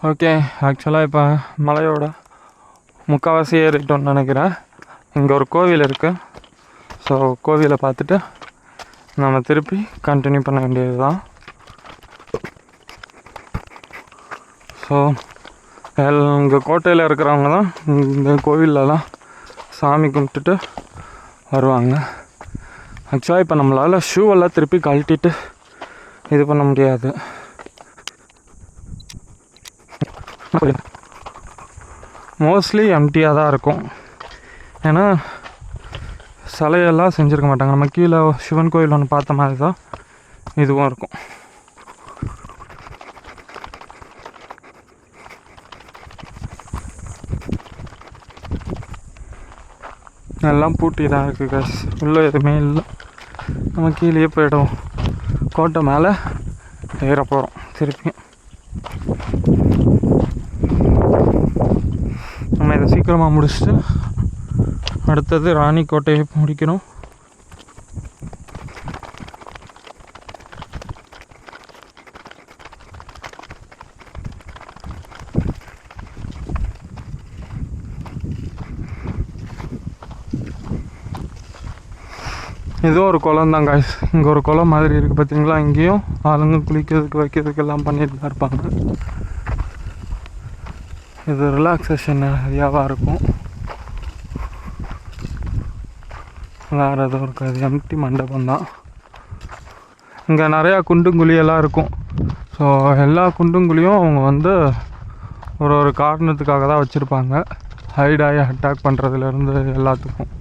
Okay, ஆக்சுவலாக இப்போ மலையோட முக்கால்வாசி ஏறிட்டோன்னு நினைக்கிறேன். இங்கே ஒரு கோவில் இருக்குது. ஸோ கோவிலை பார்த்துட்டு நம்ம திருப்பி கண்டினியூ பண்ண வேண்டியது தான். ஸோ இங்கே கோட்டையில் இருக்கிறவங்க தான் இந்த கோவிலெலாம் சாமி கும்பிட்டுட்டு வருவாங்க. ஆக்சுவலாக இப்போ நம்மளால் ஷூவெல்லாம் திருப்பி கழட்டிட்டு இது பண்ண முடியாது. மோஸ்ட்லி எம்டியாக தான் இருக்கும். ஏன்னா சிலையெல்லாம் செஞ்சுருக்க மாட்டாங்க. நம்ம கீழே சிவன் கோயில் ஒன்று பார்த்த மாதிரி தான் இதுவும் இருக்கும். எல்லாம் பூட்டி தான் இருக்குது காசு, உள்ளே எதுவுமே இல்லை. நம்ம கீழே போய்டும். கோட்டை மேலே ஏற போகிறோம் திருப்பி. நம்ம இதை சீக்கிரமாக முடிச்சுட்டு அடுத்தது ராணிக்கோட்டையை முடிக்கணும். ஏதோ ஒரு குளம் தான் காய்ஸ். இங்கே ஒரு குளம் மாதிரி இருக்குது பார்த்தீங்களா. இங்கேயும் ஆளுங்க குளிக்கிறதுக்கு வைக்கிறதுக்கு எல்லாம் பண்ணிட்டு தான் இருப்பாங்க. இது ரிலாக்ஸேஷன் ஏரியாவாக இருக்கும். வேறு எதுவும் இருக்காது, எம்டி மண்டபம் தான். இங்கே நிறையா குண்டுங்குழியெல்லாம் இருக்கும். ஸோ எல்லா குண்டுங்குழியும் அவங்க ஒரு காரணத்துக்காக தான் வச்சுருப்பாங்க. ஹைடாகி அட்டாக் பண்ணுறதுலேருந்து எல்லாத்துக்கும்.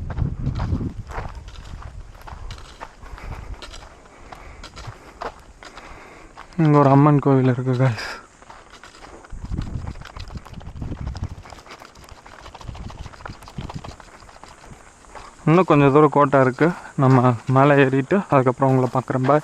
இங்கே ஒரு அம்மன் கோவில் இருக்குது காய்ஸ். இன்னும் கொஞ்சம் தூரம் கோட்டை இருக்குது. நம்ம மேலே ஏறிட்டு அதுக்கப்புறம் உங்களை பார்க்குறேன். பாய்.